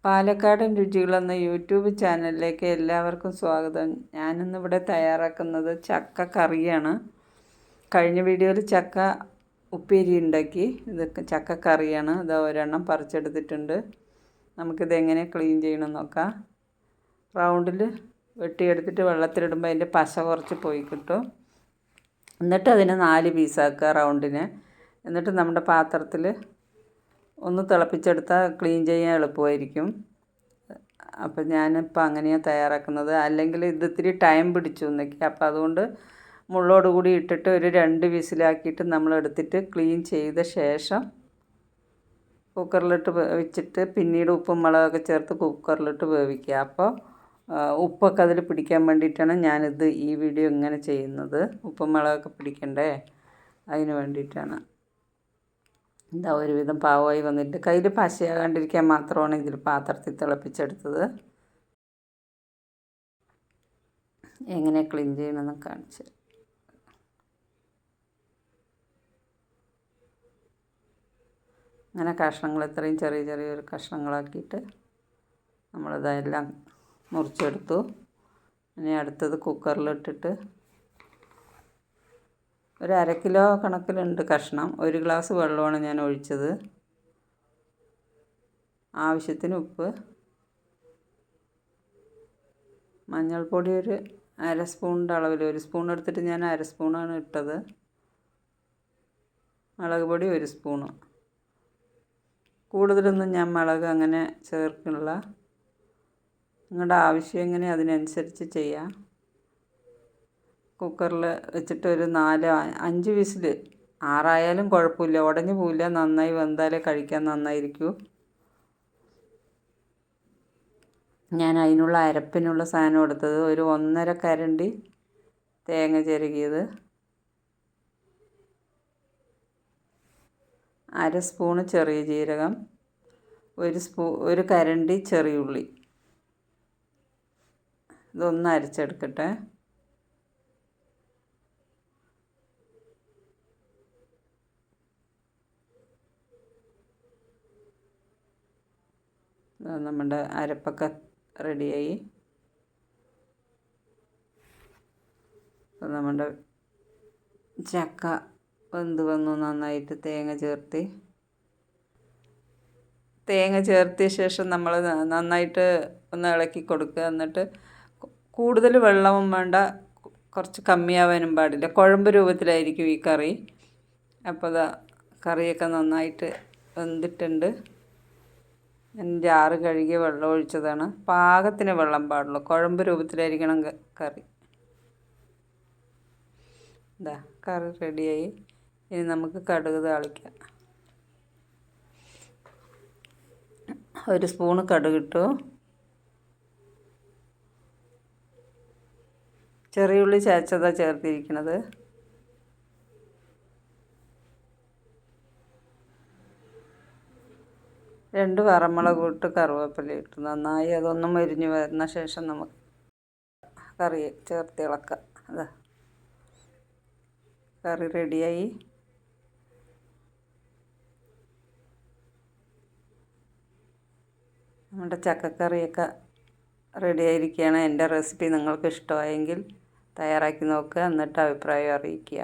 പാലക്കാടൻ രുചികൾ എന്ന യൂട്യൂബ് ചാനലിലേക്ക് എല്ലാവർക്കും സ്വാഗതം. ഞാനിന്നിവിടെ തയ്യാറാക്കുന്നത് ചക്ക കറിയാണ്. കഴിഞ്ഞ വീഡിയോയിൽ ചക്ക ഉപ്പേരി ഉണ്ടാക്കി. ഇതൊക്കെ ചക്ക കറിയാണ്. ഇത് ഒരെണ്ണം പറിച്ചെടുത്തിട്ടുണ്ട്. നമുക്കിത് എങ്ങനെ ക്ലീൻ ചെയ്യണമെന്ന് നോക്കാം. റൗണ്ടിൽ വെട്ടിയെടുത്തിട്ട് വെള്ളത്തിലിടുമ്പോൾ അതിൻ്റെ പശ കുറച്ച് പോയി കിട്ടും. എന്നിട്ട് അതിനെ 4 പീസാക്കുക റൗണ്ടിന്. എന്നിട്ട് നമ്മുടെ പാത്രത്തിൽ ഒന്ന് തിളപ്പിച്ചെടുത്താൽ ക്ലീൻ ചെയ്യാൻ എളുപ്പമായിരിക്കും. അപ്പം ഞാനിപ്പോൾ അങ്ങനെയാണ് തയ്യാറാക്കുന്നത്. അല്ലെങ്കിൽ ഇത് ഇത്തിരി ടൈം പിടിച്ചു എന്നൊക്കെ. അപ്പോൾ അതുകൊണ്ട് മുള്ളോട് കൂടി ഇട്ടിട്ട് ഒരു 2 വിസിലാക്കിയിട്ട് നമ്മളെടുത്തിട്ട് ക്ലീൻ ചെയ്ത ശേഷം കുക്കറിലിട്ട് വെച്ചിട്ട് പിന്നീട് ഉപ്പും മുളകൊക്കെ ചേർത്ത് കുക്കറിലിട്ട് വേവിക്കുക. അപ്പോൾ ഉപ്പൊക്കെ അതിൽ പിടിക്കാൻ വേണ്ടിയിട്ടാണ് ഞാനിത് ഈ വീഡിയോ ഇങ്ങനെ ചെയ്യുന്നത്. ഉപ്പും മുളകൊക്കെ പിടിക്കണ്ടേ, അതിന് വേണ്ടിയിട്ടാണ്. എന്താ ഒരുവിധം പാവമായി വന്നിട്ട് കയ്യിൽ പശയാകാണ്ടിരിക്കാൻ മാത്രമാണ് ഇതിൽ പാത്രത്തിൽ തിളപ്പിച്ചെടുത്തത്. എങ്ങനെ ക്ലീൻ ചെയ്യണമെന്ന് കാണിച്ച്. അങ്ങനെ കഷ്ണങ്ങൾ ഇത്രയും ചെറിയൊരു കഷ്ണങ്ങളാക്കിയിട്ട് നമ്മളിതെല്ലാം മുറിച്ചെടുത്തു. ഇനി അടുത്തത് കുക്കറിലിട്ടിട്ട് ഒരു 1/2 കിലോ കണക്കിലുണ്ട് കഷ്ണം. 1 ഗ്ലാസ് വെള്ളമാണ് ഞാൻ ഒഴിച്ചത്. ആവശ്യത്തിന് ഉപ്പ്, മഞ്ഞൾപ്പൊടി ഒരു 1/2 സ്പൂണിൻ്റെ അളവിൽ, 1 സ്പൂൺ എടുത്തിട്ട് ഞാൻ 1/2 സ്പൂണാണ് ഇട്ടത്. മുളക് പൊടി 1 സ്പൂണ്. കൂടുതലൊന്നും ഞാൻ മുളക് അങ്ങനെ ചേർക്കില്ല. നിങ്ങളുടെ ആവശ്യം എങ്ങനെ അതിനനുസരിച്ച് ചെയ്യാം. കുക്കറിൽ വെച്ചിട്ട് ഒരു 4-5 വിസിൽ, 6 കുഴപ്പമില്ല, ഉടഞ്ഞു പോവില്ല. നന്നായി വെന്താലേ കഴിക്കാൻ നന്നായിരിക്കൂ. ഞാൻ അതിനുള്ള അരപ്പിനുള്ള സാധനം എടുത്തത് ഒരു 1.5 കരണ്ടി തേങ്ങ ചിരകിയത്, 1/2 സ്പൂണ് ചെറിയ ജീരകം, 1 കരണ്ടി ചെറിയുള്ളി. ഇതൊന്ന് അരച്ചെടുക്കട്ടെ. നമ്മുടെ അരപ്പൊക്കെ റെഡിയായി. അപ്പോൾ നമ്മുടെ ചക്ക വെന്ത് വന്നു നന്നായിട്ട്. തേങ്ങ ചേർത്തിയ ശേഷം നമ്മൾ നന്നായിട്ട് ഒന്ന് ഇളക്കി കൊടുക്കുക. എന്നിട്ട് കൂടുതൽ വെള്ളവും വേണ്ട, കുറച്ച് കമ്മിയാവാനും പാടില്ല. കുഴമ്പ് രൂപത്തിലായിരിക്കും ഈ കറി. അപ്പോൾ കറിയൊക്കെ നന്നായിട്ട് വെന്തിട്ടുണ്ട്. ഞാൻ ജാറ് കഴുകിയ വെള്ളം ഒഴിച്ചതാണ്. പാകത്തിന് വെള്ളം പാടുള്ളൂ. കുഴമ്പ് രൂപത്തിലായിരിക്കണം കറി. കറി റെഡിയായി. ഇനി നമുക്ക് കടുക് താളിക്കാം. 1 സ്പൂണ് കടുകിട്ടു. ചെറിയുള്ളി ചതച്ചതാണ് ചേർത്തിരിക്കുന്നത്. രണ്ട് വറമുളക് ഇട്ട് കറിവേപ്പില ഇട്ട് നന്നായി അതൊന്ന് മൊരിഞ്ഞ് വരുന്ന ശേഷം നമുക്ക് കറി ചേർത്ത് ഇളക്കാം. കറി റെഡിയായി. നമ്മുടെ ചക്കക്കറിയൊക്കെ റെഡിയായിരിക്കുകയാണ്. എൻ്റെ റെസിപ്പി നിങ്ങൾക്ക് ഇഷ്ടമായെങ്കിൽ തയ്യാറാക്കി നോക്കുക. എന്നിട്ട് അഭിപ്രായം അറിയിക്കുക.